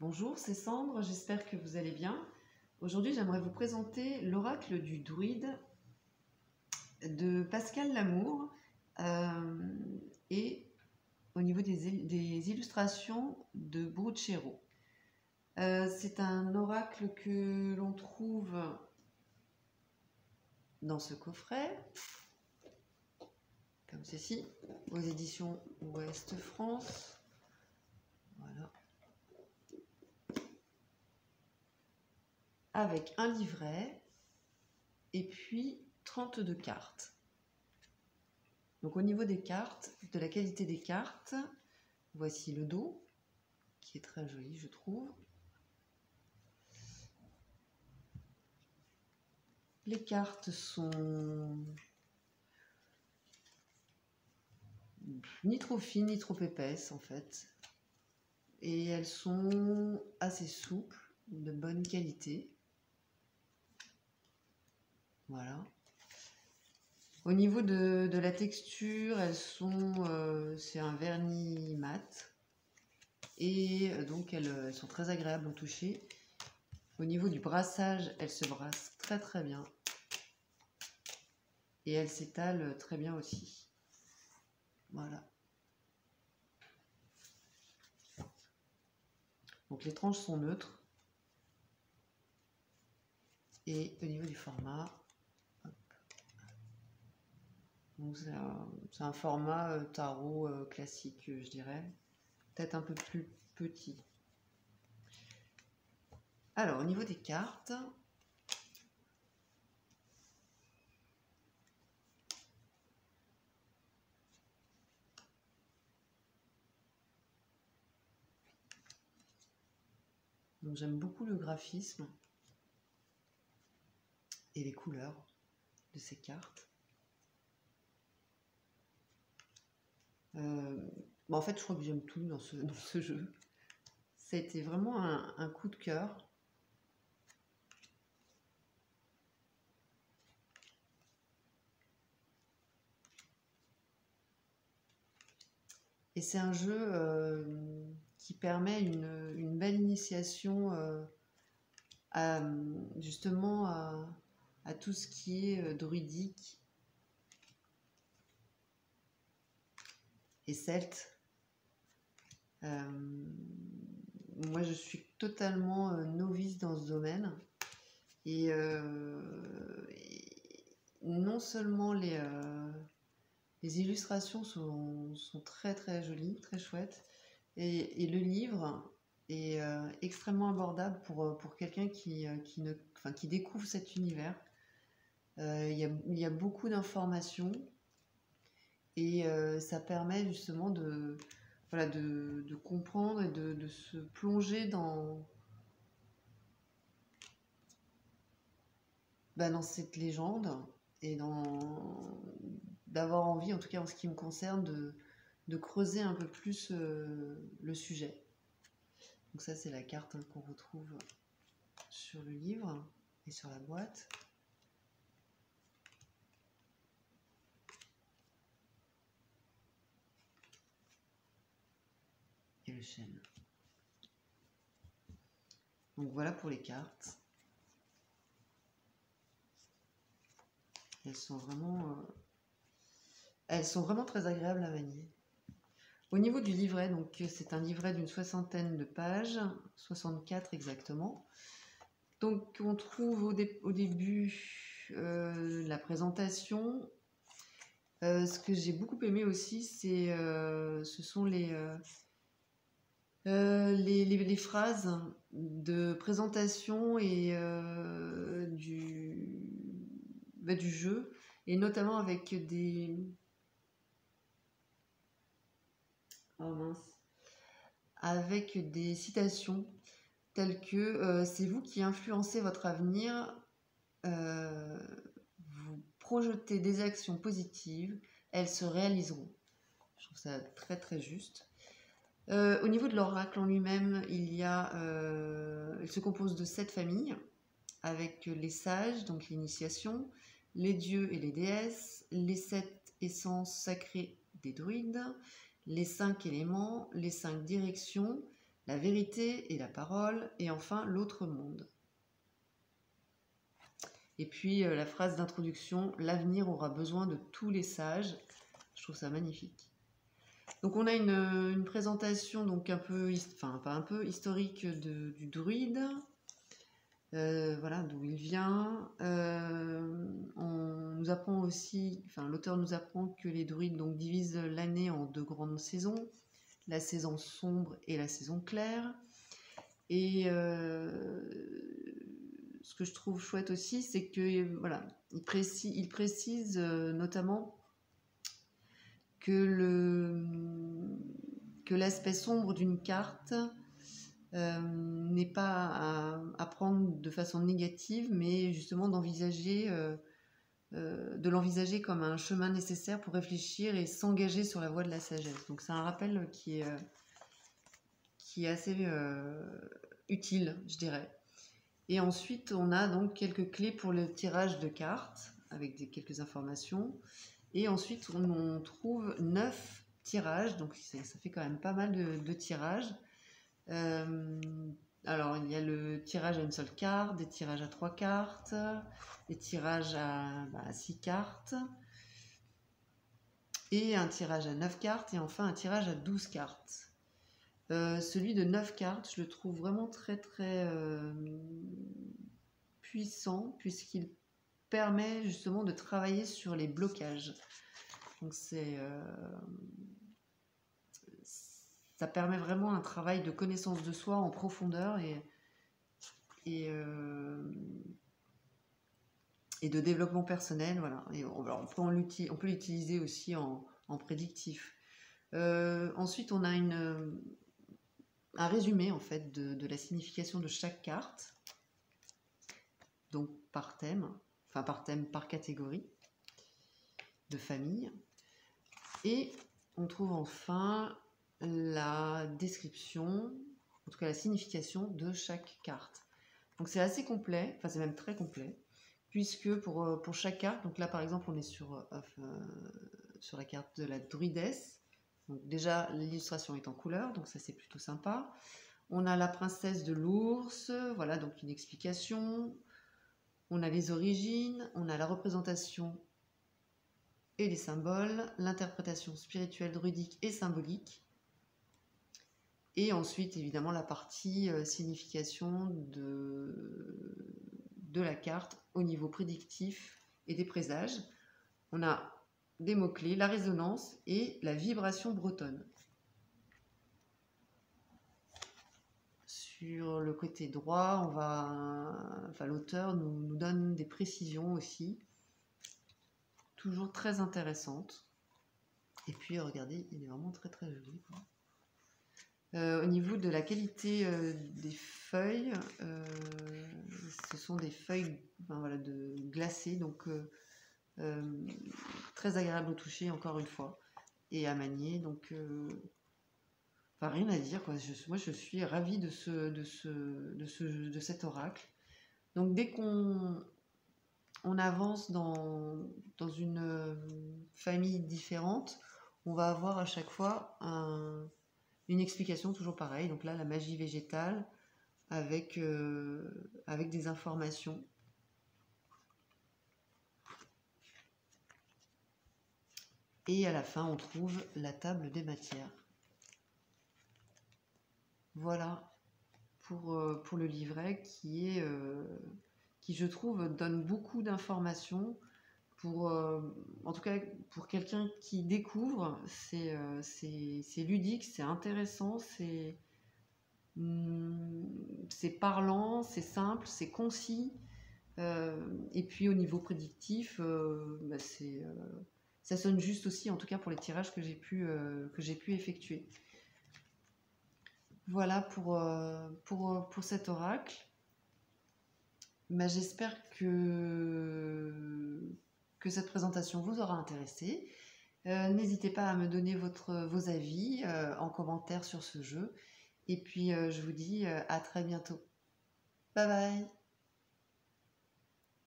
Bonjour, c'est Sandre, j'espère que vous allez bien. Aujourd'hui, j'aimerais vous présenter l'oracle du druide de Pascal Lamour et au niveau des illustrations de Bruchero. C'est un oracle que l'on trouve dans ce coffret, comme ceci, aux éditions Ouest France. Voilà. Avec un livret et puis 32 cartes. Donc au niveau des cartes, de la qualité des cartes, voici le dos, qui est très joli je trouve. Les cartes sont ni trop fines ni trop épaisses en fait. Et elles sont assez souples, de bonne qualité. Voilà. Au niveau de la texture, elles sont, c'est un vernis mat. Et donc elles sont très agréables au toucher. Au niveau du brassage, elles se brassent très très bien. Et elles s'étalent très bien aussi. Voilà. Donc les tranches sont neutres. Et au niveau du format, c'est un format tarot classique, je dirais. Peut-être un peu plus petit. Alors, au niveau des cartes, donc j'aime beaucoup le graphisme et les couleurs de ces cartes. En fait, je crois que j'aime tout dans ce jeu. C'était vraiment un coup de cœur. Et c'est un jeu qui permet une belle initiation justement à tout ce qui est druidique et celte. Moi, je suis totalement novice dans ce domaine. Et non seulement les illustrations sont très très jolies, très chouettes, et le livre est extrêmement abordable pour quelqu'un qui découvre cet univers. Il y a beaucoup d'informations et ça permet justement de comprendre et de se plonger dans cette légende et d'avoir envie, en tout cas en ce qui me concerne, de creuser un peu plus le sujet. Donc ça, c'est la carte qu'on retrouve sur le livre et sur la boîte. Et le chêne. Donc voilà pour les cartes. Elles sont vraiment très agréables à manier. Au niveau du livret, donc c'est un livret d'une 60aine de pages, 64 exactement. Donc on trouve au début la présentation. Ce que j'ai beaucoup aimé aussi, ce sont les phrases de présentation et du jeu, et notamment avec des citations telles que c'est vous qui influencez votre avenir, vous projetez des actions positives, elles se réaliseront. Je trouve ça très très juste. Au niveau de l'oracle en lui-même, il se compose de 7 familles, avec les sages, donc l'initiation, les dieux et les déesses, les 7 essences sacrées des druides, les 5 éléments, les 5 directions, la vérité et la parole, et enfin l'autre monde. Et puis la phrase d'introduction, l'avenir aura besoin de tous les sages. Je trouve ça magnifique. Donc on a une présentation donc un peu, enfin pas un peu historique du druide. Voilà d'où il vient. On nous apprend aussi, enfin l'auteur nous apprend que les druides donc divisent l'année en 2 grandes saisons, la saison sombre et la saison claire. Et ce que je trouve chouette aussi, c'est que voilà, il précise notamment que l'aspect sombre d'une carte n'est pas à prendre de façon négative, mais justement de l'envisager comme un chemin nécessaire pour réfléchir et s'engager sur la voie de la sagesse. Donc c'est un rappel qui est assez utile, je dirais. Et ensuite, on a donc quelques clés pour le tirage de cartes, avec quelques informations. Et ensuite, on trouve 9 tirages, donc ça fait quand même pas mal de tirages. Alors, il y a le tirage à une seule carte, des tirages à 3 cartes, des tirages à 6 cartes, et un tirage à 9 cartes, et enfin un tirage à 12 cartes. Celui de 9 cartes, je le trouve vraiment très très puissant, puisqu'il permet justement de travailler sur les blocages. Donc ça permet vraiment un travail de connaissance de soi en profondeur et de développement personnel. Voilà. Et on peut l'utiliser aussi en prédictif. Ensuite, on a un résumé en fait de la signification de chaque carte, donc par thème, par catégorie de famille. Et on trouve enfin la description, en tout cas la signification de chaque carte. Donc c'est assez complet, enfin c'est même très complet, puisque pour chaque carte, donc là par exemple on est sur la carte de la druidesse. Donc déjà l'illustration est en couleur, donc ça c'est plutôt sympa. On a la princesse de l'ours, voilà donc une explication. On a les origines, on a la représentation et les symboles, l'interprétation spirituelle, druidique et symbolique. Et ensuite, évidemment, la partie signification de la carte au niveau prédictif et des présages. On a des mots-clés, la résonance et la vibration bretonne. Sur le côté droit, l'auteur nous donne des précisions aussi, toujours très intéressantes. Et puis, regardez, il est vraiment très très joli, quoi. Au niveau de la qualité des feuilles, ce sont des feuilles glacées, donc très agréable au toucher, encore une fois, et à manier. Donc, rien à dire, quoi. Moi, je suis ravie de cet oracle. Donc, dès qu'on avance dans une famille différente, on va avoir à chaque fois une explication toujours pareille. Donc là, la magie végétale avec des informations. Et à la fin, on trouve la table des matières. Voilà pour le livret qui je trouve, donne beaucoup d'informations. En tout cas, pour quelqu'un qui découvre, c'est ludique, c'est intéressant, c'est parlant, c'est simple, c'est concis. Et puis au niveau prédictif, ça sonne juste aussi, en tout cas pour les tirages que j'ai pu effectuer. Voilà pour cet oracle. J'espère que cette présentation vous aura intéressé. N'hésitez pas à me donner vos avis en commentaire sur ce jeu. Et puis je vous dis à très bientôt. Bye bye!